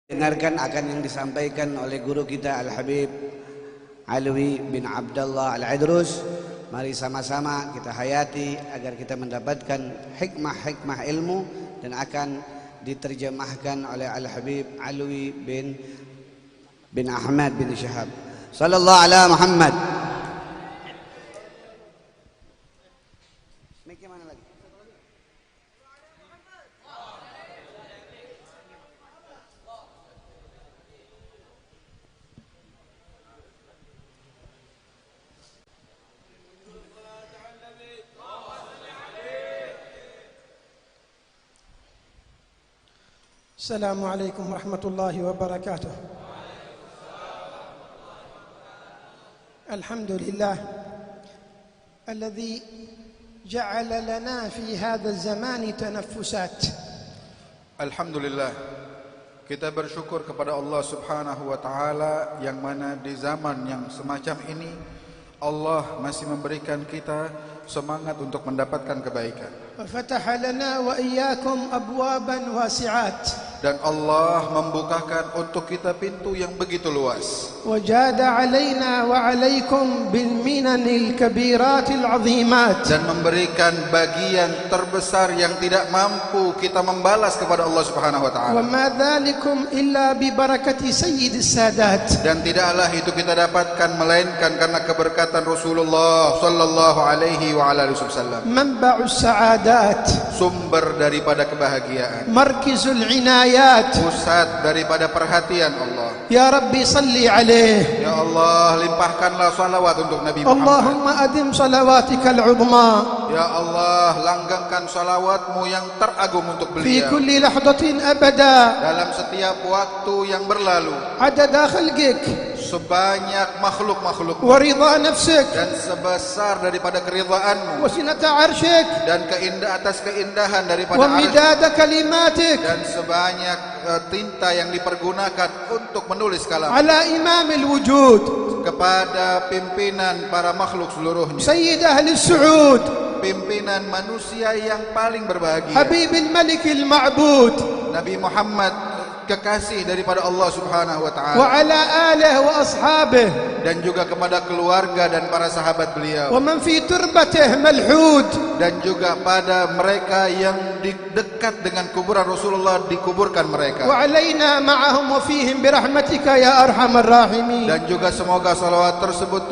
Dengarkan akan yang disampaikan oleh guru kita Al-Habib Alwi bin Abdullah Al-Idrus. Mari sama-sama kita hayati agar kita mendapatkan hikmah-hikmah ilmu dan akan diterjemahkan oleh Al-Habib Alwi bin Ahmad bin Syahab. Sallallahu ala Muhammad. السلام عليكم ورحمة الله وبركاته. الحمد لله الذي جعل لنا في هذا الزمان تنفسات. Alhamdulillah, kita bersyukur kepada Allah Subhanahu wa taala yang mana di zaman yang semacam ini Allah masih memberikan kita semangat untuk mendapatkan kebaikan. وفتح لنا وإياكم أبوابا واسعات. Dan Allah membukakan untuk kita pintu yang begitu luas. وجاد علينا وعليكم بالمنن الكبيرات العظيمات. Dan memberikan bagian terbesar yang tidak mampu kita membalas kepada Allah Subhanahu wa taala. وما ذلكم إلا ببركة سيد السادات. Dan tidaklah itu kita dapatkan melainkan karena keberkatan Rasulullah sallallahu alaihi wa alihi wasallam. منبع السعادات. Sumber daripada kebahagiaan. مركز العنايات. Pusat daripada perhatian Allah. يا ربي صلي عليه. Ya Allah, limpahkanlah salawat untuk Nabi Muhammad. اللهم أدم صلواتك العظمى Ya Allah, langgengkan salawatmu yang teragung untuk في beliau كل لحظة أبدا dalam setiap waktu yang berlalu, عدد خلقك sebanyak makhluk-makhluk ورضا نفسك dan sebesar daripada keridhaanmu وسنة عرشك dan atas keindahan daripada arsy ومداد كلماتك dan sebanyak tinta yang dipergunakan untuk menulis kalam على إمام الوجود kepada pimpinan para makhluk seluruhnya, سيد أهل السعود pimpinan manusia yang paling berbahagia, حبيب الملك المعبود Nabi Muhammad, kekasih daripada Allah Subhanahu wa taala, وعلى آله وأصحابه dan juga kepada keluarga dan para sahabat beliau, ومن في تربته ملحود dan juga pada mereka yang di dekat dengan kuburan Rasulullah dikuburkan mereka, وعلينا معهم وفيهم برحمتك يا أرحم الراحمين. dan juga semoga salawat tersebut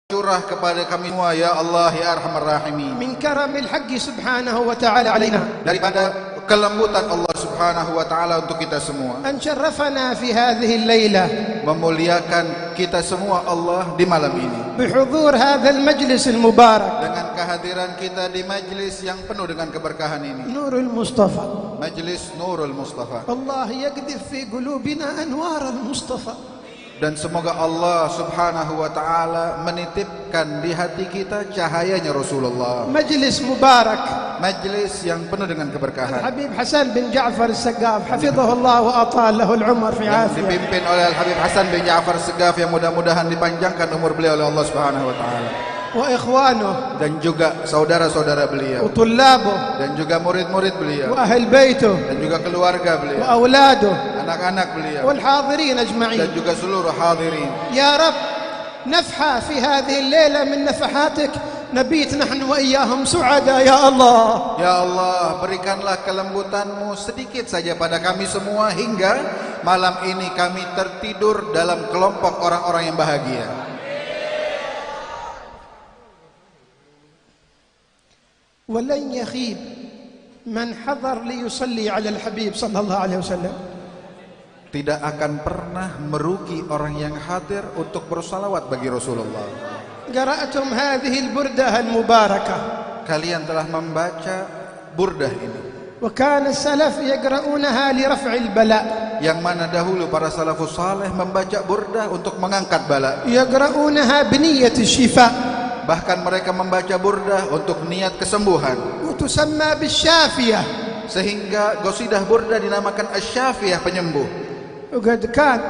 tercurah kepada kami semua ya Allah ya Arhamar Rahimin, من كرم الحق سبحانه وتعالى علينا, daripada kelembutan Allah Subhanahu wa taala untuk kita semua, أن شرفنا في هذه الليلة memuliakan kita semua Allah di malam ini بحضور هذا المجلس المبارك. dengan kehadiran kita di majlis yang penuh dengan keberkahan ini, نور المصطفى. Majlis Nurul Mustafa. الله يقذف في قلوبنا أنوار المصطفى. Dan semoga Allah Subhanahu wa taala menitipkan di hati kita cahayanya Rasulullah. مجلس مبارك. Majlis yang penuh dengan keberkahan. الحبيب حسن بن جعفر السقاف حفظه الله وأطال له العمر في Yang عافية. dipimpin oleh Al-Habib Hasan bin Ja'far Segaf yang mudah-mudahan dipanjangkan umur beliau oleh Allah Subhanahu wa taala. وإخوانه Dan juga saudara-saudara beliau, وطلابه dan juga murid-murid beliau, وأهل بيته dan juga keluarga beliau, وأولاده anak-anak beliau, والحاضرين dan أجمعين. juga seluruh hadirin. يا رب نفحة في هذه الليلة من نفحاتك نبيت نحن وإياهم سعداء يا الله. Ya Allah, berikanlah kelembutanmu sedikit saja pada kami semua hingga malam ini kami tertidur dalam kelompok orang-orang yang bahagia. ولن يخيب من حضر ليصلي على الحبيب صلى الله عليه وسلم. Tidak akan pernah merugi orang yang hadir untuk bersalawat bagi Rasulullah. قرأتم هذه البردة المباركة. Kalian telah membaca burdah ini, وكان السلف يقرؤونها لرفع البلاء. yang mana dahulu para salafus saleh membaca burdah untuk mengangkat bala. يقرؤونها بنية الشفاء. Bahkan mereka membaca burdah untuk niat kesembuhan. وتسمى بالشافية. Sehingga qasidah burdah dinamakan asy-syafiyah, penyembuh. وقد كان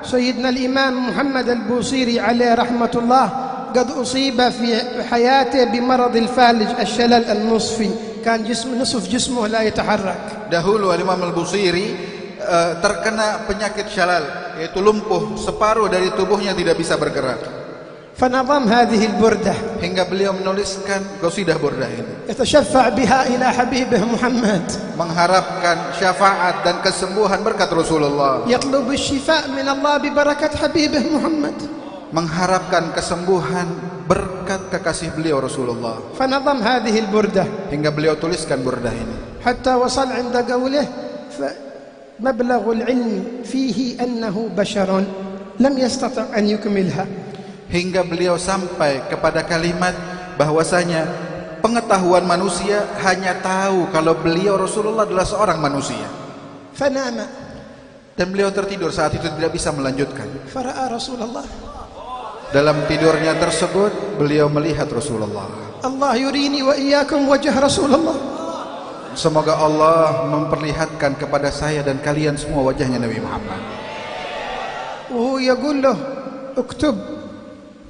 سيدنا الإمام محمد البوصيري عليه رحمة الله قد أصيب في حياته بمرض الفالج الشلل النصفي. كان نصف جسمه لا يتحرك. Dahulu Imam Al-Busiri terkena penyakit syalal, yaitu lumpuh, separuh dari tubuhnya tidak bisa bergerak. فنظم هذه البردة Hingga beliau menuliskan qasidah burdah ini, يتشفع بها إلى حبيبه محمد, mengharapkan syafaat dan kesembuhan berkat Rasulullah, يطلب الشفاء من الله ببركة حبيبه محمد. mengharapkan kesembuhan berkat kekasih beliau Rasulullah. فنظم هذه البردة Hingga beliau tuliskan burdah ini, حتى وصل عند قوله مبلغ العلم فيه أنه بشر لم يستطع أن يكملها. hingga beliau sampai kepada kalimat bahwasanya pengetahuan manusia hanya tahu kalau beliau Rasulullah adalah seorang manusia. فنام Dan beliau tertidur saat itu, tidak bisa melanjutkan. فرأى رسول الله. Dalam tidurnya tersebut beliau melihat Rasulullah. الله يريني وإياكم وجه رسول الله. Semoga Allah memperlihatkan kepada saya dan kalian semua wajahnya Nabi Muhammad. وهو يقول له اكتب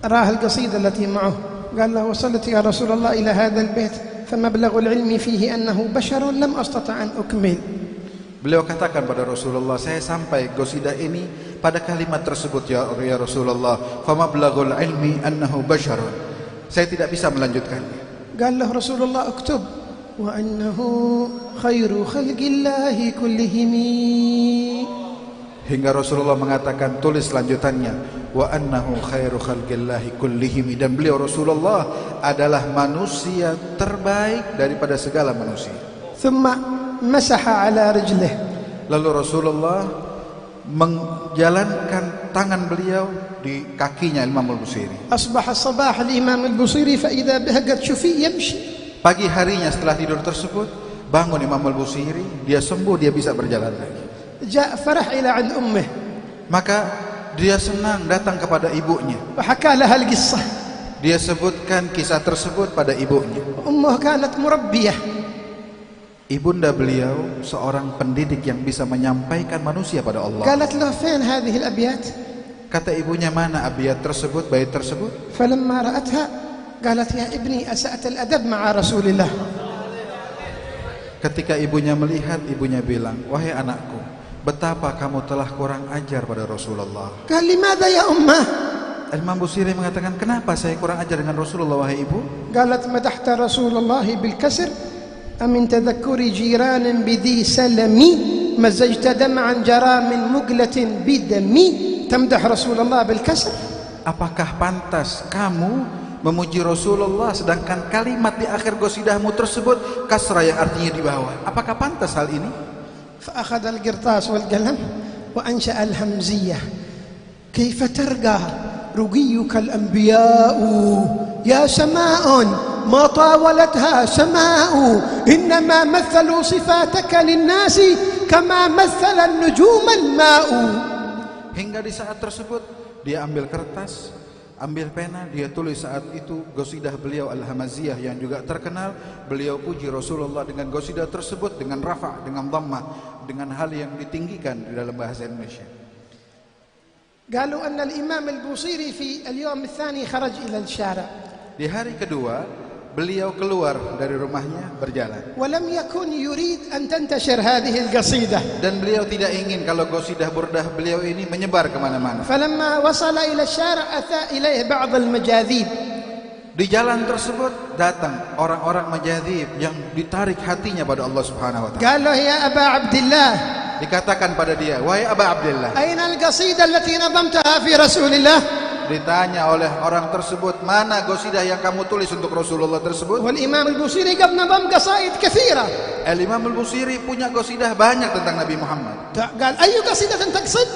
راه القصيدة التي معه. قال له وصلت يا رسول الله إلى هذا البيت فمبلغ العلم فيه أنه بشر لم أستطع أن أكمل. Beliau katakan pada Rasulullah, saya sampai qasidah ini pada kalimat tersebut, ya Rasulullah, famablaghul ilmi annahu basharun, saya tidak bisa melanjutkannya. قال له رسول الله اكتب وأنه خير خلق الله كلهم. Hingga Rasulullah mengatakan, tulis lanjutannya, wa annahu khairu khalqillahi kullihim, dan beliau Rasulullah adalah manusia terbaik daripada segala manusia. ثم مسح على رجله. Lalu Rasulullah menjalankan tangan beliau di kakinya Imam Al-Busiri. أصبح الصباح الإمام البصيري فإذا به قد شفي يمشي. Pagi harinya setelah tidur tersebut, bangun Imam Al-Busiri, dia sembuh, dia bisa berjalan lagi. جاء فرح إلى عند أمه. Maka dia senang datang kepada ibunya. وحكى لها القصة. Dia sebutkan kisah tersebut pada ibunya. أمه كانت مربية. Ibunda beliau seorang pendidik yang bisa menyampaikan manusia pada Allah. قالت له فين هذه الأبيات؟ Kata ibunya, mana abiyat tersebut, bait tersebut? فلما رأتها قالت يا ابني أسأت الأدب مع رسول الله. Ketika ibunya melihat, ibunya bilang, wahai anakku, betapa kamu telah kurang ajar pada Rasulullah. قال لماذا يا أمه؟ Imam Busiri mengatakan, kenapa saya kurang ajar dengan Rasulullah, wahai ibu? قالت مدحت رسول الله بالكسر أمن تذكر جيران بذي سلمي مزجت دمعا جرى من مقلة بدمي تمدح رسول الله بالكسر. Apakah pantas kamu memuji Rasulullah sedangkan kalimat di akhir qasidahmu tersebut kasrah yang artinya di bawah? Apakah pantas hal ini? فأخذ القرطاس والقلم وأنشأ الهمزية. كيف ترقى رقيك الأنبياء يا سماء ما طاولتها سماء إنما مثلوا صفاتك للناس كما مثل النجوم الماء. Hingga di saat tersebut dia ambil kertas, ambil pena, dia tulis saat itu qasidah beliau Al-Hamaziyah yang juga terkenal. Beliau puji Rasulullah dengan qasidah tersebut dengan rafa', dengan dhammah, dengan hal yang ditinggikan di dalam bahasa Indonesia. قالوا أن الإمام البوصيري في اليوم الثاني خرج إلى الشارع. Di hari kedua beliau keluar dari rumahnya berjalan. ولم يكن يريد أن تنتشر هذه القصيدة. Dan beliau tidak ingin kalau qasidah burdah beliau ini menyebar kemana-mana. فلما وصل إلى الشارع أتى إليه بعض المجاذيب. Di jalan tersebut datang orang-orang majadzib yang ditarik hatinya pada Allah Subhanahu wa taala. قال له يا أبا عبد الله Dikatakan pada dia, wahai Aba Abdillah, أين القصيدة التي نظمتها في رسول الله؟ ditanya oleh orang tersebut, mana qasidah yang kamu tulis untuk Rasulullah tersebut? والإمام البوصيري قد نظم قصائد كثيرة. Imam Al-Busiri punya qasidah banyak tentang Nabi Muhammad. قال أي قصيدة تقصد؟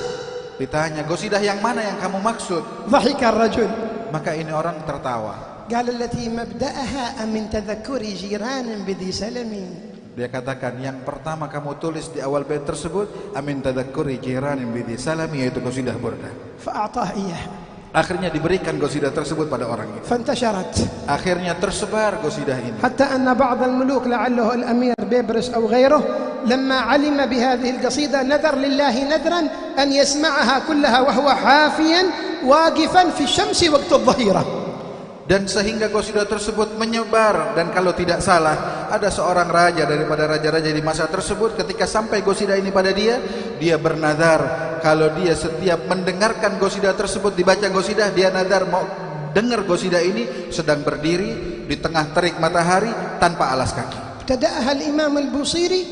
Ditanya, qasidah yang mana yang kamu maksud? ضحك الرجل. Maka ini orang tertawa. قال التي مبدأها من تذكر جيران بذي سلم. Dia katakan, yang pertama kamu tulis di awal bait tersebut, amin tadzakkuri jiranin bidhi salami, yaitu qasidah burdah. فأعطاه إياه. Akhirnya diberikan qasidah tersebut pada orang itu. فانتشرت. Akhirnya tersebar qasidah ini. حتى أن بعض الملوك لعله الأمير بيبرس أو غيره لما علم بهذه القصيدة نذر لله نذرا أن يسمعها كلها وهو حافيا واقفا في الشمس وقت الظهيرة. Dan sehingga qasidah tersebut menyebar. Dan kalau tidak salah, ada seorang raja daripada raja-raja di masa tersebut, ketika sampai qasidah ini pada dia, dia bernadar kalau dia setiap mendengarkan qasidah tersebut, dibaca qasidah, dia nadar mau dengar qasidah ini sedang berdiri di tengah terik matahari tanpa alas kaki. ابتدأها الإمام البوصيري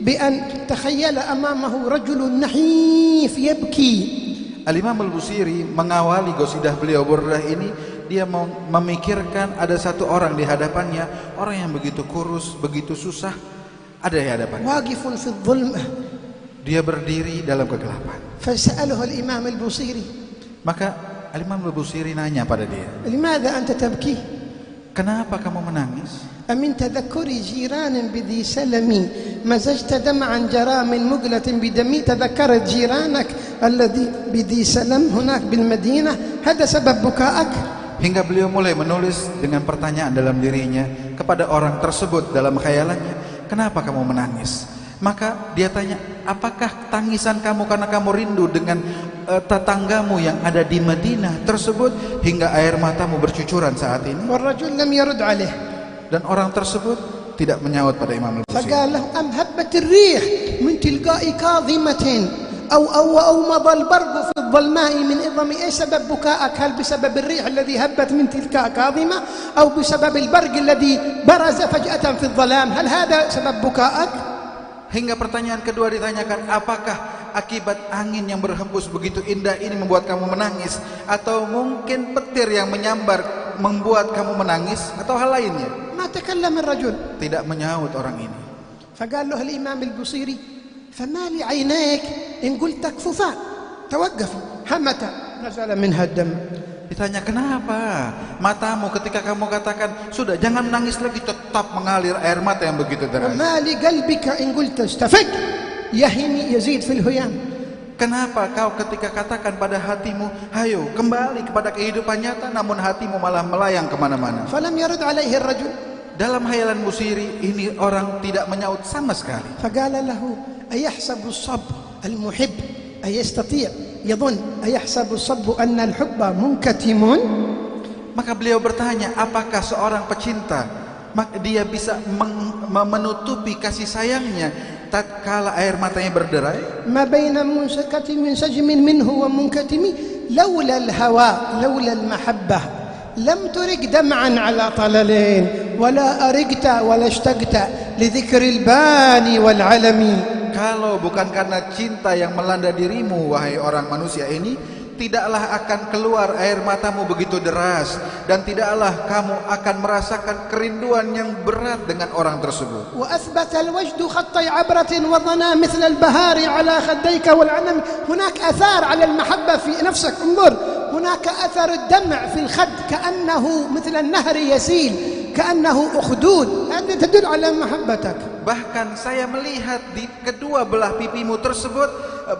بأن تخيل أمامه رجل نحيف يبكي. Al-Imam Al-Busiri mengawali qasidah beliau Burdah ini, dia memikirkan ada satu orang di hadapannya, orang yang begitu kurus, begitu susah, ada di hadapannya. واقف في الظلمة. Dia berdiri dalam kegelapan. فسأله الإمام البوصيري. Maka Al-Imam Al-Busiri nanya pada dia, لماذا أنت تبكي؟ kenapa kamu menangis? أمن تذكر جيران بذي سلمي مزجت دمعا جرى من مقلة بدمي. تذكرت جيرانك الذي بذي سلم هناك بالمدينة هذا سبب بكائك. Hingga beliau mulai menulis dengan pertanyaan dalam dirinya kepada orang tersebut dalam khayalannya, kenapa kamu menangis? Maka dia tanya, apakah tangisan kamu karena kamu rindu dengan tetanggamu yang ada di Madinah tersebut hingga air matamu bercucuran saat ini? والرجل لم يرد عليه. Dan orang tersebut tidak menyaut pada Imam Al-Busiri. فقال له أم هبت الريح من تلقاء كاظمة أو مضى البرق في الظلماء من إظم. إيش سبب بكائك؟ هل بسبب الريح الذي هبت من تلقاء كاظمة أو بسبب البرق الذي برز فجأة في الظلام؟ هل هذا سبب بكائك؟ Hingga pertanyaan kedua ditanyakan, apakah akibat angin yang berhembus begitu indah ini membuat kamu menangis, atau mungkin petir yang menyambar membuat kamu menangis, atau hal lainnya? ما تكلم الرجل. Tidak menyaut orang ini. فقال له الإمام البوصيري فما لعينيك إن قلت تكففا توقفوا همتا نزل منها الدم. Ditanya, kenapa matamu ketika kamu katakan sudah jangan menangis lagi, tetap mengalir air mata yang begitu deras? وما لقلبك إن قلت استفق يهمي يزيد في الهيام. Kenapa kau ketika katakan pada hatimu, ayo kembali kepada kehidupan nyata, namun hatimu malah melayang kemana-mana? فلم يرد عليه الرجل. Dalam hayalan Busiri ini orang tidak menyaut sama sekali. فقال له أيحسب الصب المحب أيستطيع يظن أيحسب الصب أن الحب منكتم. Maka beliau bertanya, apakah seorang pecinta dia bisa menutupi kasih sayangnya tatkala air matanya berderai? ما بين منسجم منه ومنكتم لولا الهوى لولا المحبة لم ترق دمعا على طللين ولا أرقت ولا اشتقت لذكر الباني والعلم. Kalau bukan karena cinta yang melanda dirimu, wahai orang manusia ini, tidaklah akan keluar air matamu begitu deras, dan tidaklah kamu akan merasakan kerinduan yang berat dengan orang tersebut. وأثبت الوجد خطي عبرة وظنا مثل البهار على خديك والعنم. هناك أثار على المحبة في نفسك. انظر هناك أثر الدمع في الخد كأنه مثل النهر يسيل كأنه أخدود. هذا تدل على محبتك. Bahkan saya melihat di kedua belah pipimu tersebut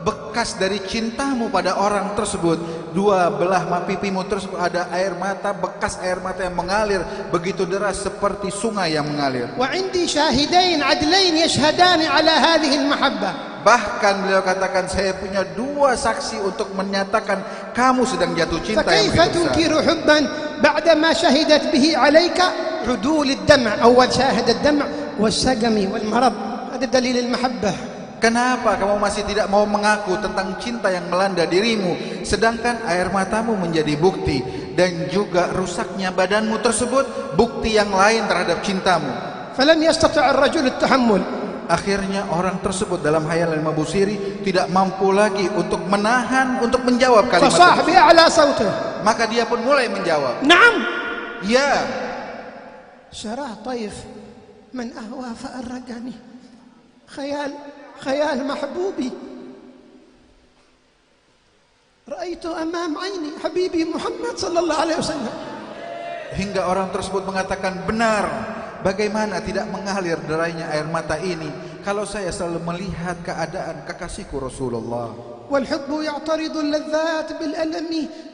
bekas dari cintamu pada orang tersebut. Dua belah pipimu tersebut ada air mata, bekas air mata yang mengalir begitu deras seperti sungai yang mengalir. وعندي شاهدين عدلين يشهدان على هذه المحبة. Bahkan beliau katakan, saya punya dua saksi untuk menyatakan kamu sedang jatuh cinta yang فكيف begitu تنكر besar. حبا بعدما شهدت به عليك عدول الدمع. أول شاهد الدمع والسقم والمرض. هذا دليل المحبة. Kenapa kamu masih tidak mau mengaku tentang cinta yang melanda dirimu, sedangkan air matamu menjadi bukti, dan juga rusaknya badanmu tersebut bukti yang lain terhadap cintamu? فلم يستطع الرجل التحمل. Akhirnya orang tersebut dalam hayalan Imam Busiri tidak mampu lagi untuk menahan, untuk menjawab kalimat فصاح tersebut. بأعلى صوته. Maka dia pun mulai menjawab, نعم. ya. شراه طيف من أهوى فأرقني خيال محبوبي رأيت أمام عيني حبيبي محمد صلى الله عليه وسلم. Hingga orang tersebut mengatakan, benar, bagaimana tidak mengalir derainya air mata ini kalau saya selalu melihat keadaan kekasihku Rasulullah. والحب يعترض اللذات بالألم.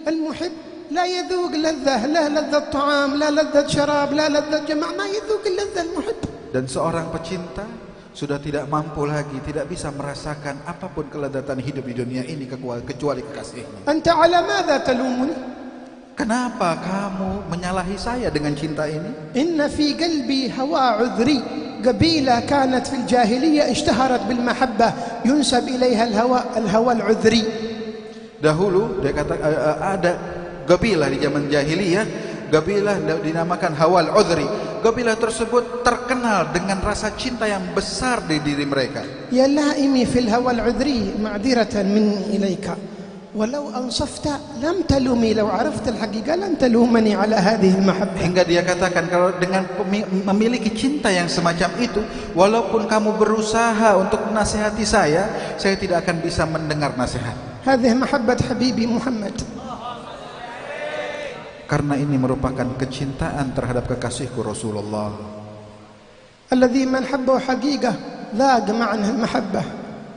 المحب لا يذوق لذة، لا لذة طعام، لا لذة شراب، لا لذة جماع، ما يذوق اللذة المحب. Dan seorang pecinta sudah tidak mampu lagi, tidak bisa merasakan apapun kelezatan hidup di dunia ini kecuali kekasihnya. أنت على ماذا تلومني؟ kenapa kamu menyalahi saya dengan cinta ini? إن في قلبي هواء عذري. قبيلة كانت في الجاهلية اشتهرت بالمحبة ينسب إليها الهوى العذري. Dahulu dia kata ada kabilah di zaman jahiliyah, kabilah dinamakan Hawal Udhri. Kabilah tersebut terkenal dengan rasa cinta yang besar di diri mereka. يا لائمي في الهوى العذري معذرة مني إليك ولو أنصفت لم تلومي لو عرفت الحقيقة لن تلومني على هذه المحبة. Hingga dia katakan kalau dengan memiliki cinta yang semacam itu, walaupun kamu berusaha untuk menasihati saya tidak akan bisa mendengar nasihat. هذه محبة حبيبي محمد. Karena ini merupakan kecintaan terhadap kekasihku Rasulullah. الذي من حبه حقيقة ذاق معنى المحبة.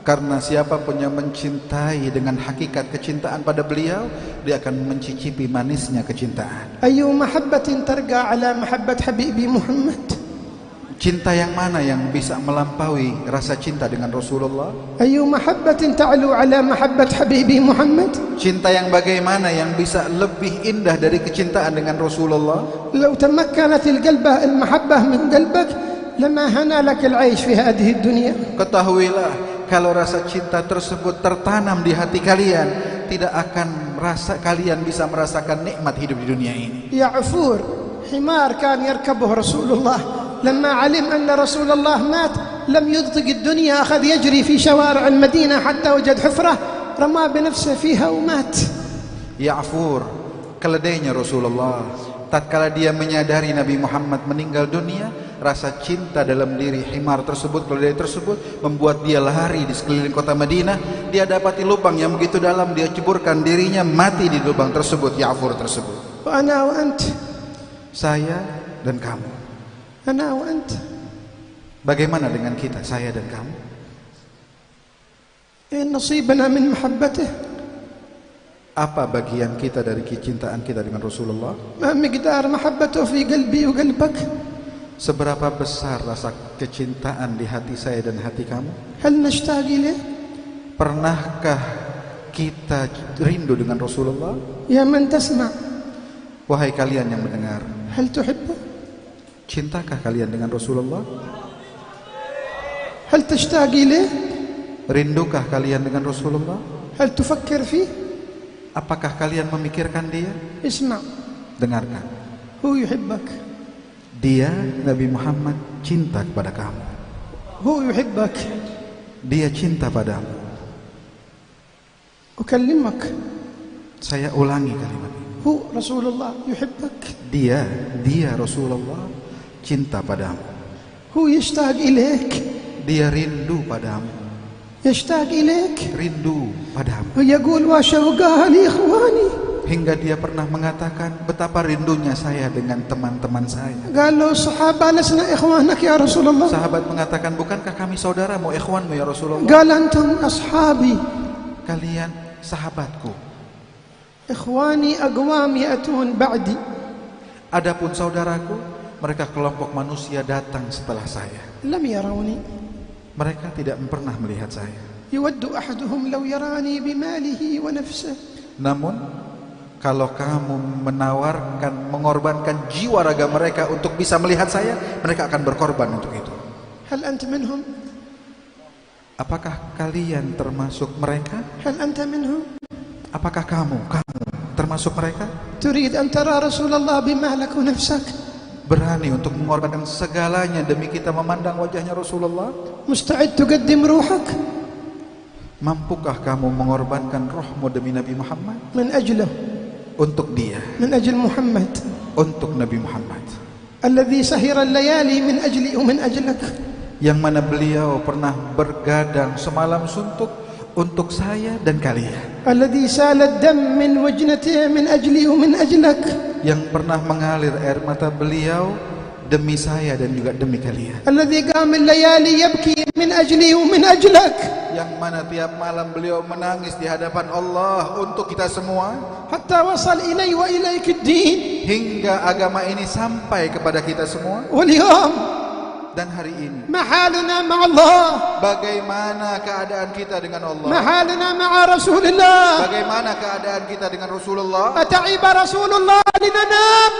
Karena siapapun yang mencintai dengan hakikat kecintaan pada beliau, dia akan mencicipi manisnya kecintaan. أي محبة ترقى على محبة حبيبي محمد. Cinta yang mana yang bisa melampaui rasa cinta dengan Rasulullah? أي محبة تعلو على محبة حبيبي محمد. Cinta yang bagaimana yang bisa lebih indah dari kecintaan dengan Rasulullah? لو تمكنت المحبة من قلبك لما هنا لك العيش في هذه الدنيا. Ketahuilah, kalau rasa cinta tersebut tertanam di hati kalian, tidak akan kalian bisa merasakan nikmat hidup di dunia ini. يا عفور حمار كان يركبه رسول الله لما علم أن رسول الله مات لم يضطق الدنيا أخذ يجري في شوارع المدينة حتى وجد حفرة رمى بنفسه فيها ومات. Ya'fur, keledainya Rasulullah, tatkala dia menyadari Nabi Muhammad meninggal dunia, rasa cinta dalam diri himar tersebut, keledai tersebut, membuat dia lari di sekeliling kota Madinah. Dia dapati lubang yang begitu dalam, dia ceburkan dirinya, mati di lubang tersebut, Ya'fur tersebut. وأنا وأنت. Saya dan kamu. أنا وأنت. Bagaimana dengan kita, saya dan kamu? إن نصيبنا من محبته. Apa bagian kita dari kecintaan kita dengan Rasulullah? ما مقدار محبته في قلبي وقلبك. Seberapa besar rasa kecintaan di hati saya dan hati kamu? هل نشتاق إليه؟ Pernahkah kita rindu dengan Rasulullah? يا من تسمع. Wahai kalian yang mendengar, هل تحبه؟ cintakah kalian dengan Rasulullah? هل تشتاق إليه؟ Rindukah kalian dengan Rasulullah? هل تفكر فيه؟ Apakah kalian memikirkan dia? اسمع. Dengarkan. هو يحبك. Dia, Nabi Muhammad, cinta kepada kamu. هو يحبك. Dia cinta padamu. أكلمك. Saya ulangi kalimat ini. هو رسول الله يحبك. Dia Rasulullah cinta padamu. هو يشتاق إليك. Dia rindu padamu. يشتاق إليك. Rindu padamu. ويقول وشوقها لي إخواني. Hingga dia pernah mengatakan betapa rindunya saya dengan teman-teman saya. قال له الصحابة لسنا إخوانك يا رسول الله. Sahabat mengatakan, bukankah kami saudaramu, ikhwanmu ya Rasulullah? قال أنتم أصحابي. Kalian sahabatku. إخواني أقوام يأتون بعدي. Adapun saudaraku, mereka kelompok manusia datang setelah saya. لم يروني. Mereka tidak pernah melihat saya. يود أحدهم لو يراني بماله ونفسه. Namun kalau kamu menawarkan, mengorbankan jiwa raga mereka untuk bisa melihat saya, mereka akan berkorban untuk itu. هل أنت منهم؟ Apakah kalian termasuk mereka? هل أنت منهم؟ Apakah kamu termasuk mereka? تريد أن ترى رسول الله بمالك ونفسك. Berani untuk mengorbankan segalanya demi kita memandang wajahnya Rasulullah? مستعد تقدم روحك Mampukah kamu mengorbankan rohmu demi Nabi Muhammad? من أجله. Untuk dia, من أجل محمد untuk Nabi Muhammad, الذي سهر الليالي من أجلي ومن أجلك. yang mana beliau pernah bergadang semalam suntuk untuk saya dan kalian, الذي سال الدم من وجنته من أجلي ومن أجلك. yang pernah mengalir air mata beliau demi saya dan juga demi kalian, الذي قام الليالي يبكي من أجلي ومن أجلك. yang mana tiap malam beliau menangis di hadapan Allah untuk kita semua, حتى وصل إلي وإليك الدين. hingga agama ini sampai kepada kita semua. واليوم dan hari ini. ما حالنا مع الله؟ Bagaimana keadaan kita dengan Allah? ما حالنا مع رسول الله؟ Bagaimana keadaan kita dengan Rasulullah? أتعب رسول الله لننام؟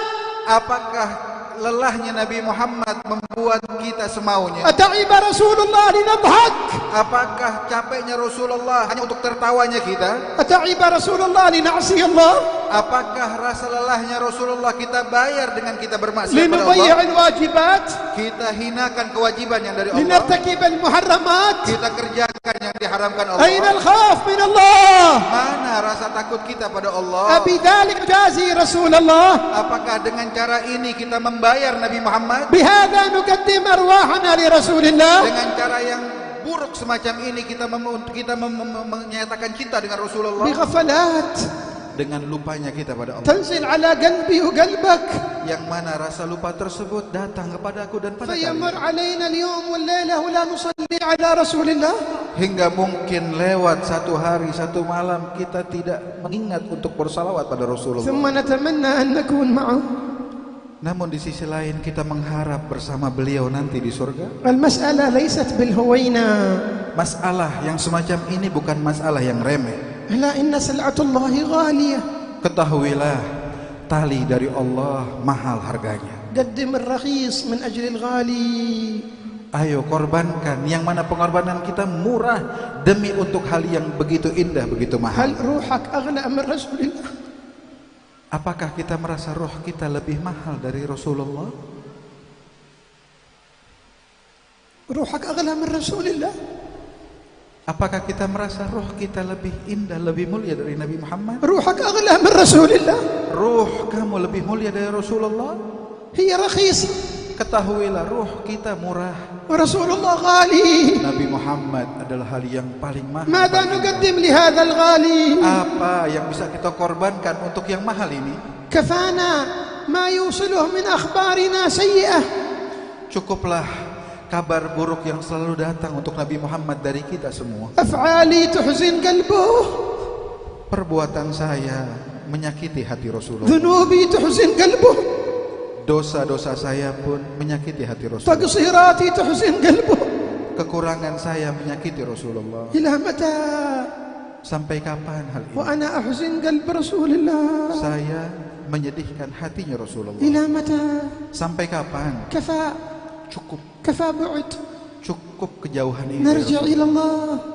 Apakah lelahnya Nabi Muhammad membuat kita semaunya? أتعب رسول الله لنضحك؟ Apakah capeknya Rasulullah hanya untuk tertawanya kita? أتعب رسول الله لنعصي الله؟ Apakah rasa lelahnya Rasulullah kita bayar dengan kita bermaksiat pada لنضيع Allah? الواجبات؟ Kita hinakan kewajiban yang dari Allah. لنرتكب المحرمات؟ Kita kerjakan yang diharamkan Allah. أين الخوف من الله؟ Mana rasa takut kita pada Allah? أبذلك جازي رسول الله؟ Apakah dengan cara ini kita membayar Nabi Muhammad? بهذا نقدم أرواحنا لرسول الله؟ Dengan cara yang buruk semacam ini kita menyatakan cinta dengan Rasulullah? بغفلات Dengan lupanya kita pada Allah. تنزل على قلبي وقلبك، Yang mana rasa lupa tersebut datang kepadaku dan pada فيمر kalian. علينا اليوم والليلة ولا نصلي على رسول الله. Hingga mungkin lewat satu hari, satu malam kita tidak mengingat untuk bersalawat pada Rasulullah. ثم نتمنى أن نكون معه. Namun di sisi lain kita mengharap bersama beliau nanti di surga. المسألة ليست بالهوينة، Masalah yang semacam ini bukan masalah yang remeh. ألا إن سلعة الله غالية. Ketahuilah, tali dari Allah mahal harganya. قدم الرخيص من أجل الغالي. Ayo korbankan yang mana pengorbanan kita murah demi untuk hal yang begitu indah, begitu mahal. هل روحك أغلى من رسول الله؟ Apakah kita merasa roh kita lebih mahal dari Rasulullah? روحك أغلى من رسول الله؟ Apakah kita merasa roh kita lebih indah, lebih mulia dari Nabi Muhammad? روحك أغلى من رسول الله؟ Ruh kamu lebih mulia dari Rasulullah? هي رخيصة Ketahuilah, ruh kita murah. ورسول الله غالي. Nabi Muhammad adalah hal yang paling mahal. ماذا نقدم لهذا الغالي؟ Apa yang bisa kita korbankan untuk yang mahal ini? كفانا ما يوصله من أخبارنا سيئة. Cukuplah kabar buruk yang selalu datang untuk Nabi Muhammad dari kita semua. أفعالي تحزن قلبه. Perbuatan saya menyakiti hati Rasulullah. ذنوبي تحزن قلبه. Dosa-dosa saya pun menyakiti hati Rasulullah. تقصيراتي تحزن قلبه. Kekurangan saya menyakiti Rasulullah. إلى متى Sampai kapan hal ini? وأنا أحزن قلب رسول الله؟ Saya menyedihkan hatinya Rasulullah. إلى متى؟ Sampai kapan? كفى Cukup. كفى بعد. Cukup kejauhan ini. نرجع إلى الله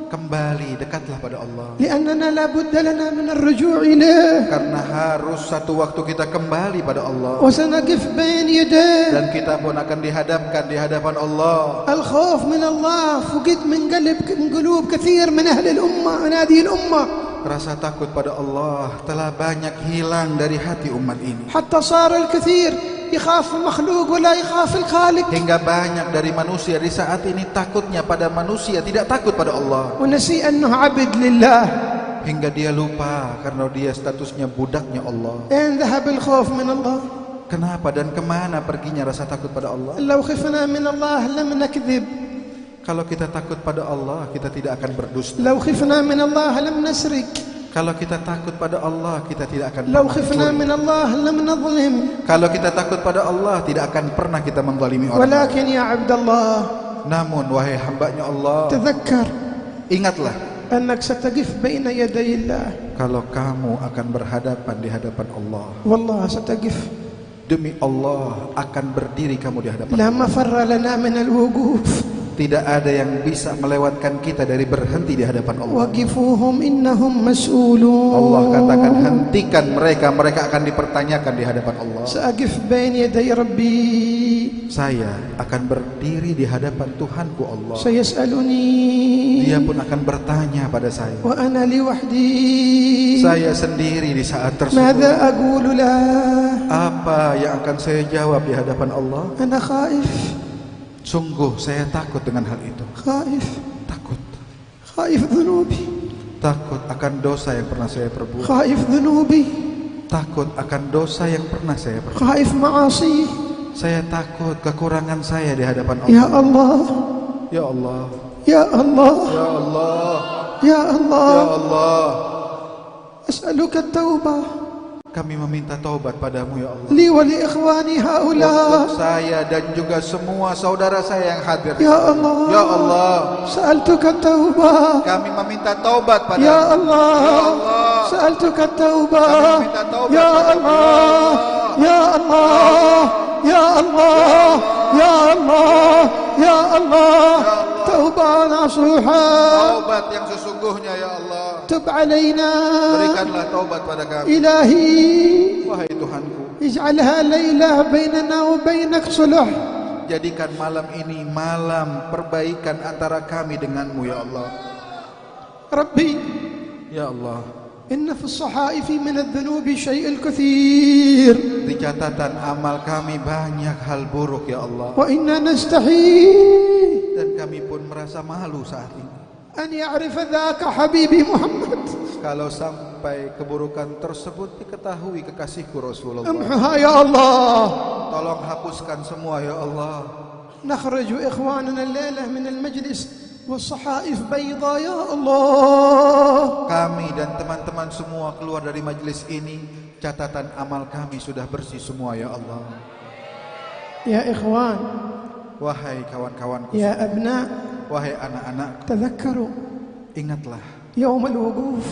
Kembali dekatlah pada Allah. لأننا لا بد لنا من الرجوع إليه، Karena harus satu waktu kita kembali pada Allah. وسنقف بين يديه. Dan kita pun akan dihadapkan di hadapan Allah. الخوف من الله فقد من قلوب كثير من أهل الأمة، من هذه الأمة، Rasa takut pada Allah telah banyak hilang dari hati umat ini. حتى صار الكثير يخاف المخلوق ولا يخاف الخالق، Hingga banyak dari manusia di saat ini takutnya pada manusia, tidak takut pada Allah. ونسي أنه عبد لله. Hingga dia lupa karena dia statusnya budaknya Allah. أين ذهب الخوف من الله؟ Kenapa dan kemana perginya rasa takut pada Allah? لو خفنا من الله لم نكذب، Kalau kita takut pada Allah, kita tidak akan berdusta. لو خفنا من الله لم نسرق، Kalau kita takut pada Allah, kita tidak akan لو pernah خفنا mencuri. من الله لم نظلم. Kalau kita takut pada Allah, tidak akan pernah kita menzalimi orang. ولكن يا عبد الله Namun wahai hambanya Allah, تذكر ingatlah أنك ستقف بين يدي الله. kalau kamu akan berhadapan di hadapan Allah. والله ستقف، Demi Allah akan berdiri kamu di hadapan. لا مفر لنا من الوقوف. Tidak ada yang bisa melewatkan kita dari berhenti di hadapan Allah. وقفوهم إنهم مسؤولون. Allah katakan hentikan mereka, mereka akan dipertanyakan di hadapan Allah. سأقف بين يدي ربي. Saya akan berdiri di hadapan Tuhanku Allah. سيسألني Dia pun akan bertanya pada saya. وأنا لوحدي. Saya sendiri di saat tersebut. ماذا أقول له؟ Apa yang akan saya jawab di hadapan Allah? أنا خائف، Sungguh saya takut dengan hal itu. خائف، Takut. خائف ذنوبي، Takut akan dosa yang pernah saya perbuat. خائف ذنوبي، Takut akan dosa yang pernah saya perbuat. خائف معاصي. Saya takut kekurangan saya di hadapan يا Allah. الله، Ya Allah. يا الله، Ya Allah. يا Ya الله، Allah. أسألك التوبة. Kami meminta taubat padamu ya Allah. لي ولإخواني هؤلاء Untuk saya dan juga semua saudara saya yang hadir. يا الله Ya Allah, سألتك التوبة kami meminta taubat padamu. يا الله Ya Allah, سألتك التوبة kami meminta taubat يا padamu. الله يا الله يا الله يا الله يا الله توبة نصوحا Taubat yang sesungguhnya ya Allah. تب علينا Berikanlah taubat pada kami. إلهي Wahai Tuhanku, اجعلها ليلة بيننا وبينك صلح jadikan malam ini malam perbaikan antara kami denganmu ya Allah. ربي Ya Allah, إن في الصحائف من الذنوب شيء الكثير di catatan amal kami banyak hal buruk ya Allah. وإنا نستحي Dan kami pun merasa malu saat ini. أن يعرف ذاك حبيبي محمد Kalau sampai keburukan tersebut diketahui kekasihku Rasulullah. امحها يا الله Tolong hapuskan semua ya Allah. نخرج إخواننا الليلة من المجلس والصحائف بيضاء يا الله Kami dan teman-teman semua keluar dari majelis ini, catatan amal kami sudah bersih semua ya Allah. يا إخوان Wahai kawan-kawanku, يا أبناء wahai anak-anak, تذكروا ingatlah يوم الوقوف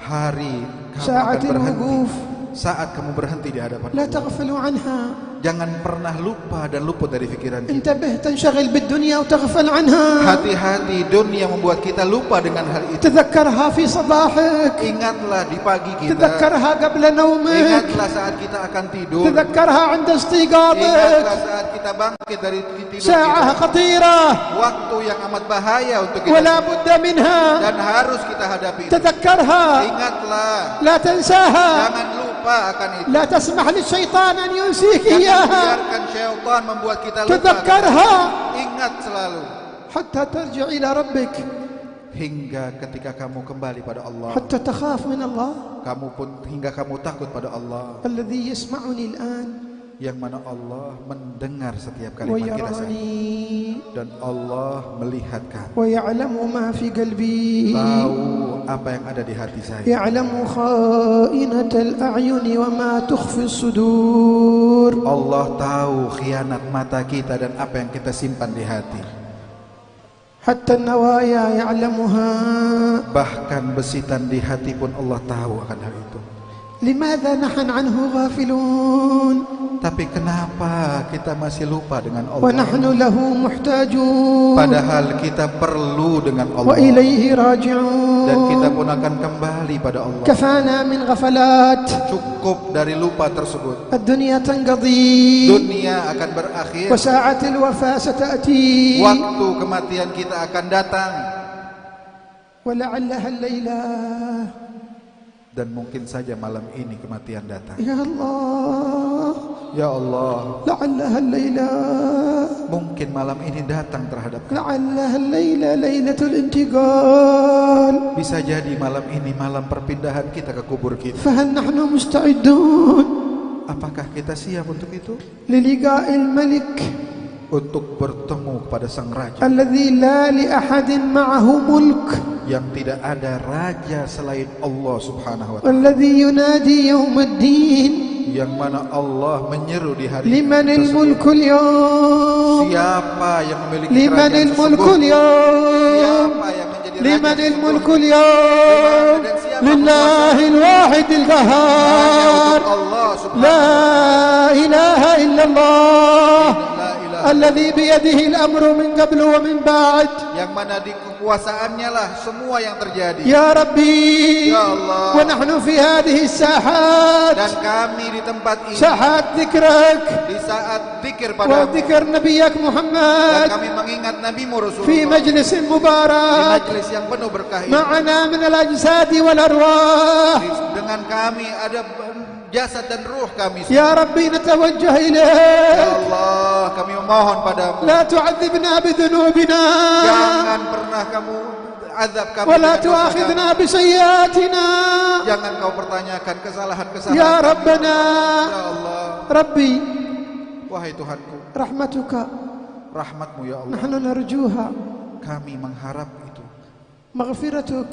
hari kamu ساعة akan berhenti. الوقوف Saat kamu berhenti di hadapan لا Allah. تغفلوا عنها Jangan pernah lupa dan luput dari pikiran kita. انتبه تنشغل بالدنيا وتغفل عنها Hati-hati, dunia membuat kita lupa dengan hal itu. تذكرها في صباحك Ingatlah di pagi kita. تذكرها قبل نومك Ingatlah saat kita akan tidur. تذكرها عند استيقاظك Ingatlah saat kita bangkit dari tidur ساعة kita. خطيرة Waktu yang amat bahaya untuk kita. ولا بد منها Dan harus kita hadapi. تذكرها Ingatlah. لا تنساها Jangan lupa akan itu. لا تسمح للشيطان أن ينسيك Jangan إياها biarkan syaitan membuat kita lupa. تذكرها Ingat selalu. حتى ترجع إلى ربك Hingga ketika kamu kembali pada Allah. حتى تخاف من الله Kamu pun hingga kamu takut pada Allah. الذي يسمعني الآن Yang mana Allah mendengar setiap kalimat kita sayang. ويراني Dan Allah melihat kamu. ويعلم ما في قلبي Tahu apa yang ada di hati saya. يعلم خائنة الأعين وما تخفي الصدور Allah tahu khianat mata kita dan apa yang kita simpan di hati. حتى النوايا يعلمها Bahkan besitan di hati pun Allah tahu akan hal itu. لماذا نحن عنه غافلون Tapi kenapa kita masih lupa dengan Allah? ونحن له محتاجون Padahal kita perlu dengan Allah. وإليه راجعون Dan kita pun akan kembali pada Allah. كفانا من غفلات Cukup dari lupa tersebut. الدنيا تنقضي Dunia akan berakhir. وساعة الوفاة ستأتي Waktu kematian kita akan datang. ولعلها الليلة Dan mungkin saja malam ini kematian datang. يا الله Ya Allah, لعلها الليلة mungkin malam ini datang terhadap kami. لعلها الليلة ليلة الانتقال Bisa jadi malam ini malam perpindahan kita ke kubur kita. فهل نحن مستعدون Apakah kita siap untuk itu? للقاء الملك Untuk bertemu kepada sang raja الذي لا لأحد معه ملك yang tidak ada raja selain Allah subhanahu wa ta'ala. والذي ينادي يوم الدين Yang mana Allah menyeru di hari لمن tersebut. الملك اليوم Siapa yang memiliki لمن kerajaan الملك tersebut? اليوم Siapa yang menjadi raja لمن tersebut? الملك اليوم Dan siapa لله penguasa? الواحد Hanya القهار untuk Allah subhanahu لا إله إلا الله La ilaha الذي بيده الأمر من قبل ومن بعد yang mana di kekuasaannya lah semua yang terjadi. يا ربي Ya Allah. ونحن في هذه الساحات Dan kami di tempat ini ساحات ذكرك di saat zikir padamu وذكر نبيك dan محمد kami mengingat Nabi-Mu في Rasulullah مجلس di مبارك majelis yang penuh berkah ini. معنا من الأجساد والأرواح Dengan kami ada jasad dan ruh kami. يا ربي نتوجه Ya إليك Allah, kami memohon padamu. لا تعذبنا بذنوبنا Jangan pernah kamu azab kami ولا dengan dosa تؤاخذنا بسيئاتنا kami. Jangan kau pertanyakan kesalahan-kesalahan يا kami. ربنا Ya Allah, ربي wahai Tuhanku, رحمتك rahmatmu ya Allah. نحن نرجوها Kami mengharap itu. مغفرتك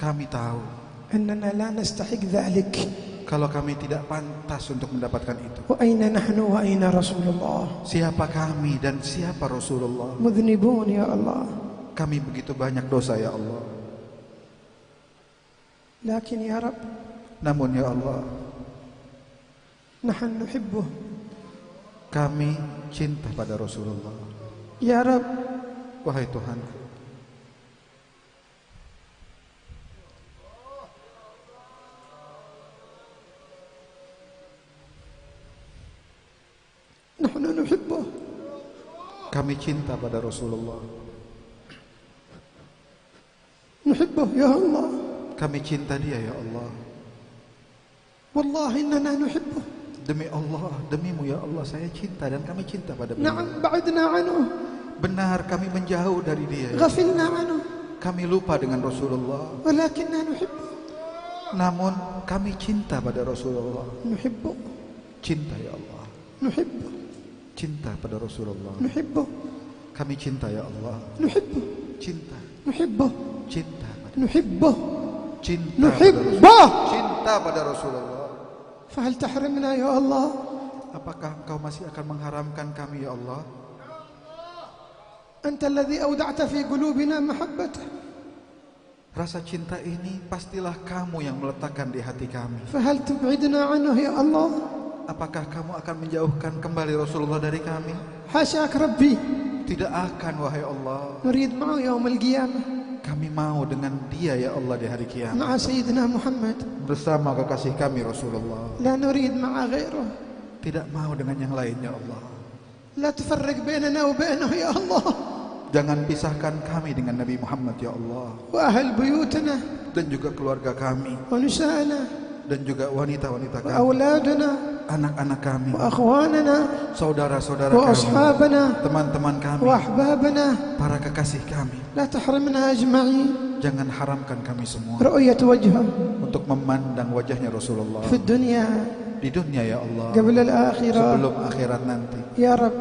Kami tahu أننا لا نستحق ذلك. kalau kami tidak pantas untuk mendapatkan itu. وأين نحن وأين رسول الله؟ Siapa kami dan siapa Rasulullah? مذنبون يا الله. Kami begitu banyak dosa ya Allah. لكن يا رب Namun ya Allah, نحن نحبه. kami cinta pada Rasulullah. يا رب Wahai Tuhanku, نحن نحبه. kami cinta pada Rasulullah. نحبه يا الله. Kami cinta dia ya Allah. والله إننا نحبه. Demi Allah, demimu ya Allah, saya cinta dan kami cinta pada beliau. نعم بعدنا عنه. Benar kami menjauh dari dia. غفلنا عنه. Kami lupa dengan Rasulullah. ولكننا نحبه. Namun kami cinta pada Rasulullah. نحبه. Cinta ya Allah. نحبه. Cinta pada Rasulullah. نحبه. Kami cinta ya Allah. نحبه. Cinta. نحبه. Cinta pada نحبه. cinta نحبه. pada cinta pada Rasulullah. فهل تحرمنا يا الله؟ Apakah engkau masih akan mengharamkan kami ya Allah? أنت الذي أودعت في قلوبنا محبته. Rasa cinta ini pastilah kamu yang meletakkan di hati kami. فهل تبعدنا عنه يا الله؟ Apakah kamu akan menjauhkan kembali Rasulullah dari kami? حاشاك ربي. Tidak akan wahai Allah. نريد معه يوم القيامة Kami mau dengan dia ya Allah di hari kiamat. مع سيدنا محمد. Bersama kekasih kami Rasulullah. لا نريد مع غيره. Tidak mau dengan yang lain ya Allah. لا تفرق بيننا وبينه يا الله. Jangan pisahkan kami dengan Nabi Muhammad ya Allah. وأهل بيوتنا Dan juga keluarga kami. ونساءنا Dan juga wanita-wanita kami. وأولادنا Anak-anak kami. وأخواننا Saudara-saudara kami. وأصحابنا Teman-teman kami. وأحبابنا. Para kekasih kami. لا تحرمنا أجمعين Jangan haramkan kami semua رؤية وجهه untuk memandang wajahnya Rasulullah في الدنيا di dunia ya Allah. قبل الآخرة. Sebelum akhirat nanti. يا رب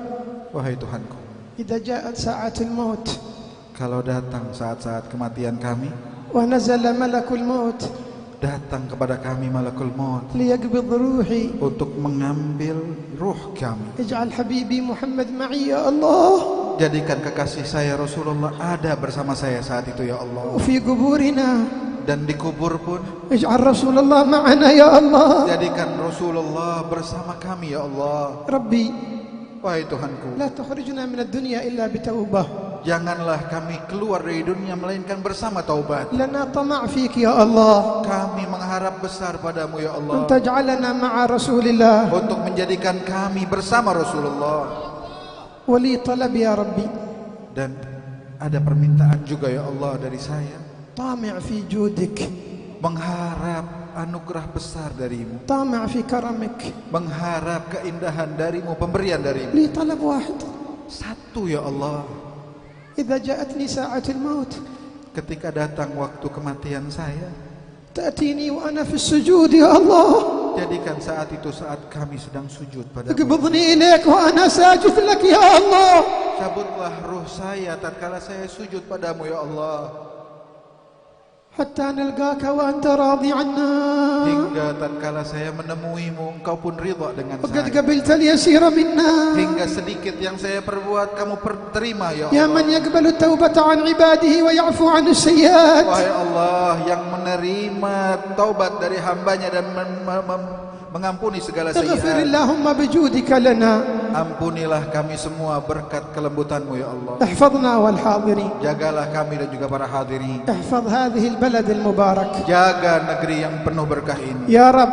Wahai Tuhanku, إذا جاءت ساعة الموت kalau datang saat-saat kematian kami, ونزل ملك الموت datang kepada kami malakul maut ليقبض روحي untuk mengambil ruh kami. اجعل حبيبي محمد معي يا الله. Jadikan kekasih saya Rasulullah ada bersama saya saat itu ya Allah. وفي قبورنا Dan di kubur pun اجعل رسول الله معنا يا الله. jadikan Rasulullah bersama kami ya Allah. ربي Wahai Tuhanku, لا تخرجنا من الدنيا إلا بتوبة. janganlah kami keluar dari dunia melainkan bersama taubat. لنا طمع فيك يا الله Kami mengharap besar padamu ya أن Allah, تجعلنا مع رسول الله. untuk menjadikan kami bersama Rasulullah. ولي طلب يا ربي Dan ada permintaan juga ya Allah dari saya, طامع في جودك mengharap anugerah besar darimu, طامع في كرمك. mengharap keindahan darimu, pemberian darimu. لي طلب واحد Satu ya Allah, إذا جاءتني ساعة الموت ketika datang waktu kematian saya, تأتيني وأنا في السجود يا الله. jadikan saat itu saat kami sedang sujud padamu. اقبضني إليك وأنا ساجد لك يا الله. Cabutlah ruh saya tatkala saya sujud padamu ya Allah, حتى نلقاك وأنت راضي عنا. hingga tatkala saya menemuimu engkau pun ridha dengan وقد saya. قبلت اليسير منا. Hingga sedikit yang saya perbuat kamu terima ya يا Allah. من يقبل التوبة عن عباده ويعفو عن السيئات. Wahai Allah yang menerima taubat dari hambanya dan mengampuni segala اغفر sayiat. اللهم بجودك لنا. Ampunilah kami semua berkat kelembutanmu ya Allah. احفظنا والحاضرين. Jagalah kami dan juga para hadirin. احفظ هذه البلد المبارك. Jaga negeri yang penuh berkah ini. يا رب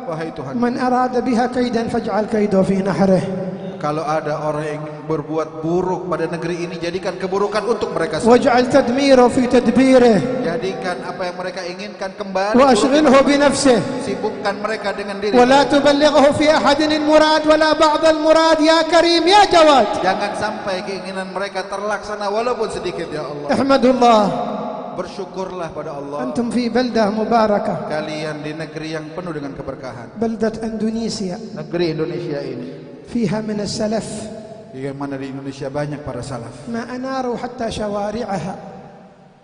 Wahai Tuhan, من أراد بها كيدا فاجعل كيده في نحره. kalau ada orang yang ingin berbuat buruk pada negeri ini, jadikan keburukan untuk mereka sendiri. واجعل تدميره في تدبيره. Jadikan apa yang mereka inginkan kembali. وأشغله بنفسه. Sibukkan mereka dengan diri. ولا تبلغه في أحد المراد ولا بعض المراد يا كريم يا جواد. Jangan sampai keinginan mereka terlaksana walaupun sedikit ya Allah. احمد الله. Bersyukurlah pada Allah. أنتم في بلدة مباركة. Kalian di negeri yang penuh dengan keberkahan. بلدة أندونيسيا Negeri Indonesia ini, فيها من السلف di mana di Indonesia banyak para salaf. ما أناروا حتى شوارعها.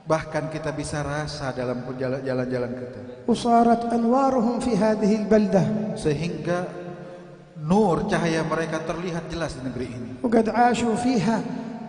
bahkan kita bisa rasa dalam jalan-jalan kita. وصارت أنوارهم في هذه البلدة Sehingga nur cahaya mereka terlihat jelas di negeri ini. وقد عاشوا فيها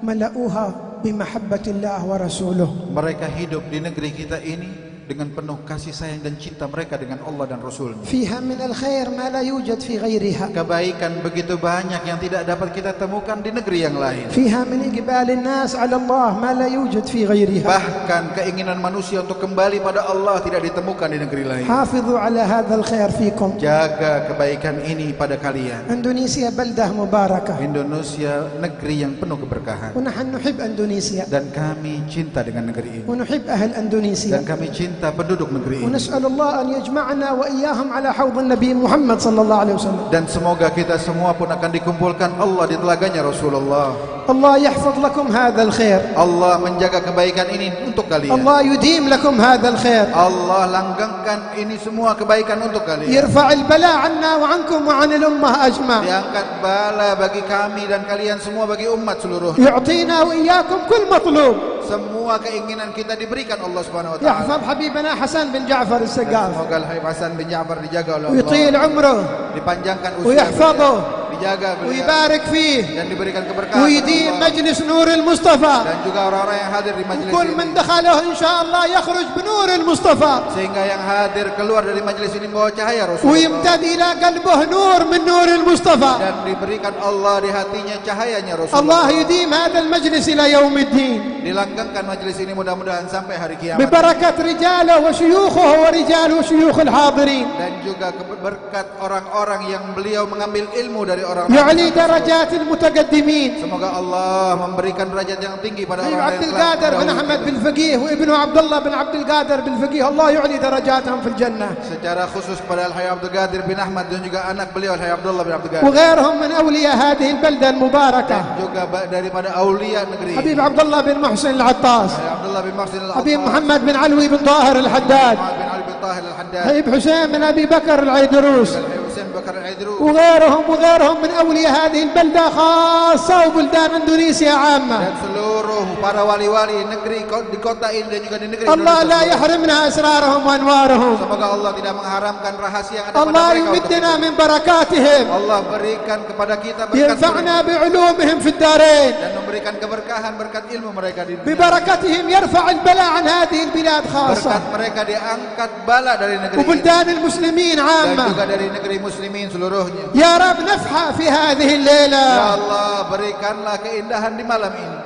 ملأوها بمحبة الله ورسوله. Mereka hidup di negeri kita ini dengan penuh kasih sayang dan cinta mereka dengan Allah dan Rasul-Nya. فيها من الخير ما لا يوجد في غيرها. Kebaikan begitu banyak yang tidak dapat kita temukan di negeri yang lain. فيها من إقبال الناس على الله ما لا يوجد في غيرها. Bahkan keinginan manusia untuk kembali pada Allah tidak ditemukan di negeri lain. حافظوا على هذا الخير فيكم. Jaga kebaikan ini pada kalian. إندونيسيا بلدة مباركة Indonesia negeri yang penuh keberkahan. ونحن نحب إندونيسيا Dan kami cinta dengan negeri ini. ونحب أهل Dan إندونيسيا kami cinta penduduk negeri ini. ونسأل الله أن يجمعنا وإياهم على حوض النبي محمد صلى الله عليه وسلم. Dan semoga kita semua pun akan dikumpulkan Allah di telaganya Rasulullah. الله يحفظ لكم هذا الخير. Allah menjaga kebaikan ini untuk kalian. الله يديم لكم هذا الخير. Allah langgengkan ini semua kebaikan untuk kalian. يرفع البلاء عنا وعنكم وعن الأمة أجمع. Diangkat bala bagi kami dan kalian semua, bagi umat seluruhnya. يعطينا وإياكم كل مطلوب. Semua keinginan kita diberikan Allah Subhanahu wa taala. يحفظ حبيبنا حسن بن جعفر السقاف Semoga Habib Hasan bin Ja'far dijaga oleh Allah. ويطيل عمره Dipanjangkan usia. ويحفظه Dijaga beliau. ويبارك فيه Dan diberikan keberkahan. ويديم Allah. مجلس نور المصطفى. Dan juga orang-orang yang hadir di majelis كل ini. من دخله إن شاء الله يخرج بنور المصطفى Sehingga yang hadir keluar dari majelis ini membawa cahaya Rasulullah. ويمتد إلى قلبه نور من نور المصطفى. Dan diberikan Allah di hatinya cahayanya Rasulullah. الله يديم هذا المجلس إلى يوم الدين Dilanggengkan majelis ini mudah-mudahan sampai hari kiamat. ببركة رجاله وشيوخه ورجاله وشيوخ الحاضرين. Dan juga berkat orang-orang yang beliau mengambil ilmu dari orang. يعلي درجات المتقدمين. Semoga Allah memberikan derajat yang tinggi pada حبيب orang عبد yang القادر بن telah أحمد بن فقيه وابنه عبد الله بن عبد القادر بن فقيه الله يعلي درجاتهم في الجنة. secara khusus pada Al-Hayy Abdul Qadir bin Ahmad dan juga anak beliau Al-Hayy Abdullah bin Abdul Qadir. وغيرهم من أولياء هذه البلدة المباركة. Juga daripada aulia negeri. حبيب عبد الله بن محسن العطاس. Al-Hayy Abdullah bin Mahsin Al-Attas. حبيب محمد بن علوي بن طاهر الحداد. Muhammad bin Ali bin Tahir Al-Haddad. حبيب حسين بن أبي بكر العيدروس. Al-Hayy Husain Bakar Al-Aidru. وغيرهم من أولياء هذه البلدة خاصة وبلدان إندونيسيا عامة. Dan seluruh para wali-wali negeri di kota ini dan juga di negeri الله Indonesia. لا يحرمنا أسرارهم وأنوارهم. Semoga Allah tidak mengharamkan rahasia yang ada pada الله mereka untuk يمدنا kita. من بركاتهم. Allah berikan kepada kita berkat ينفعنا بعلومهم في الدارين. dan memberikan keberkahan berkat ilmu mereka di dunia. ببركتهم يرفع البلاء عن هذه البلاد خاصة Berkat mereka diangkat bala dari negeri ini وبلدان المسلمين dan عامة. juga dari negeri muslimin seluruhnya. يا رب نفحة في هذه الليلة. Ya Allah, berikanlah keindahan di malam ini.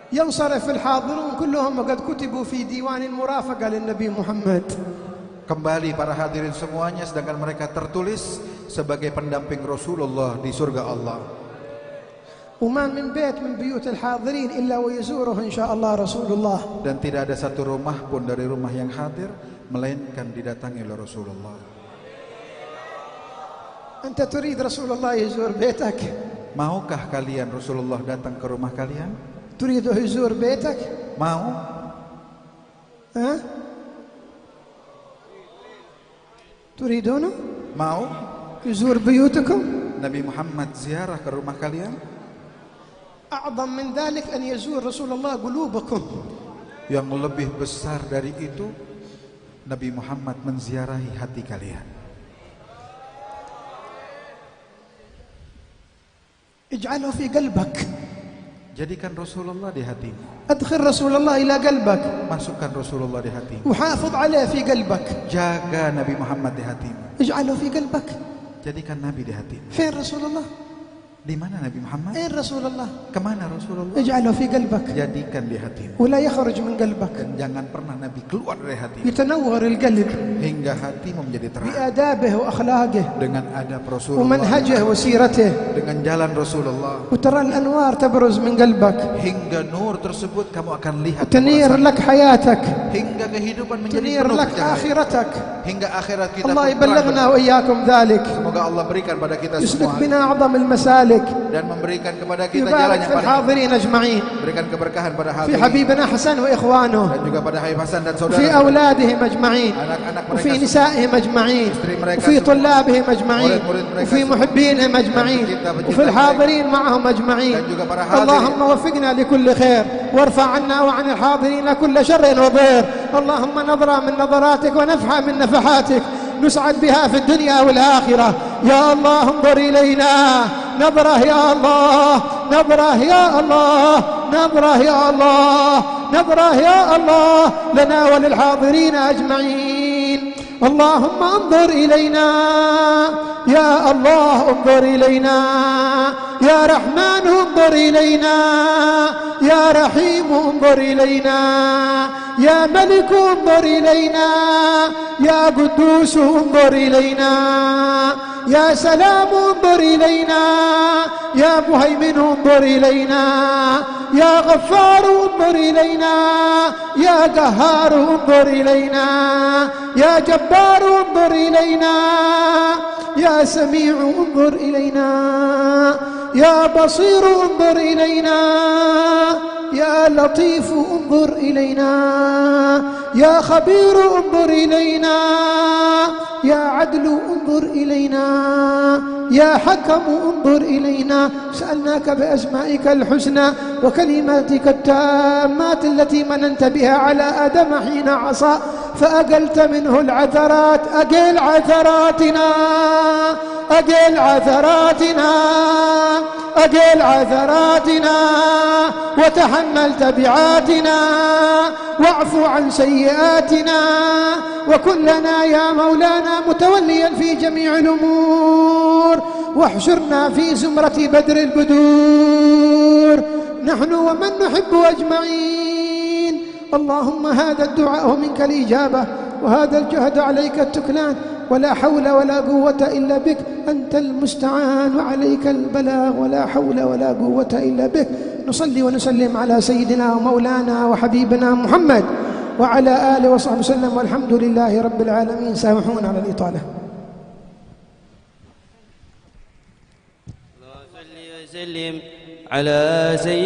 ينصرف الحاضرون كلهم وقد كتبوا في ديوان المرافقة للنبي محمد. Kembali para hadirin semuanya sedangkan mereka tertulis sebagai pendamping Rasulullah di surga Allah. وما من بيت من بيوت الحاضرين إلا ويزوره إن شاء الله رسول الله. Dan tidak ada satu rumah pun dari rumah yang hadir melainkan didatangi oleh Rasulullah. أنت تريد رسول الله يزور بيتك؟ Maukah kalian Rasulullah datang ke rumah kalian? تريده يزور بيتك؟ Mau? ها؟ تريدونه Mau يزور بيوتكم؟ Nabi Muhammad ziarah ke rumah kalian? أعظم من ذلك أن يزور رسول الله قلوبكم. Yang lebih besar dari itu, Nabi Muhammad menziarahi hati kalian. اجعله في قلبك. Jadikan Rasulullah di hatimu. أدخل رسول الله إلى قلبك. Masukkan Rasulullah di hatimu. وحافظ عليه في قلبك. Jaga Nabi Muhammad di hatimu. اجعله في قلبك. Jadikan Nabi di hatimu. فين رسول الله؟ Di mana Nabi Muhammad? أين رسول الله؟ Kemana Rasulullah? اجعله في قلبك Jadikan di hatimu. ولا يخرج من قلبك. Dan jangan pernah Nabi keluar dari hatimu. يتنور القلب Hingga hatimu menjadi terang. بآدابه وأخلاقه Dengan adab Rasulullah. ومنهجه وسيرته. Dengan jalan Rasulullah. وترى الأنوار تبرز من قلبك. Hingga nur tersebut kamu akan lihat. تنير merasakan. لك حياتك. Hingga kehidupan menjadi تنير penuh لك cahaya. آخرتك. Hingga akhirat kita الله pun يبلغنا terang. وإياكم ذلك. Semoga Allah berikan pada kita يسلك semua بنا أعظم المسالك ذلك. dan memberikan kepada kita jalan يبارك yang في paling الحاضرين أجمعين، berikan keberkahan pada في hadirin حبيبنا حسن وإخوانه، dan juga pada Habib Hasan dan وفي saudara أولادهم أجمعين، anak-anak وفي mereka نسائهم أجمعين، istri mereka وفي semua, طلابهم أجمعين، murid-murid mereka وفي semua, محبينهم أجمعين، dan pecinta-pecinta وفي الحاضرين معهم أجمعين. dan juga para hadirin. اللهم وفقنا لكل خير، وارفع عنا وعن الحاضرين كل شر وضير. اللهم نظرة من نظراتك ونفحة من نفحاتك نسعد بها في الدنيا والآخرة. يا الله انظر إلينا نظرة يا الله، نظرة يا الله، نظرة يا الله، نظرة يا الله لنا وللحاضرين أجمعين. اللهم انظر إلينا يا الله، انظر إلينا يا رحمن، انظر إلينا يا رحيم، انظر إلينا يا ملك، انظر إلينا يا قدوس، انظر إلينا يا سلام، انظر إلينا يا مهيمن، انظر إلينا يا غفار، انظر إلينا يا قهار، انظر إلينا يا جبار، انظر إلينا يا سميع، انظر إلينا يا بصير، انظر إلينا يا لطيف، انظر إلينا يا خبير، انظر إلينا يا عدل، انظر إلينا يا حكم، انظر إلينا. سألناك بأسمائك الحسنى وكلماتك التامات التي مننت بها على آدم حين عصى فأقلت منه العثرات، أقل عثراتنا، أقل عثراتنا، أقل عثراتنا، وتحمل تبعاتنا، واعف عن سيئاتنا، وكن لنا يا مولانا متوليا في جميع الأمور، واحشرنا في زمرة بدر البدور نحن ومن نحب أجمعين. اللهم هذا الدعاء منك الإجابة، وهذا الجهد عليك التكلان، ولا حول ولا قوة إلا بك، أنت المستعان وعليك البلاغ، ولا حول ولا قوة إلا بك. نصلي ونسلم على سيدنا ومولانا وحبيبنا محمد وعلى آله وصحبه وسلم، والحمد لله رب العالمين. سامحونا على الإطالة. اللهم صل وسلم على سيدنا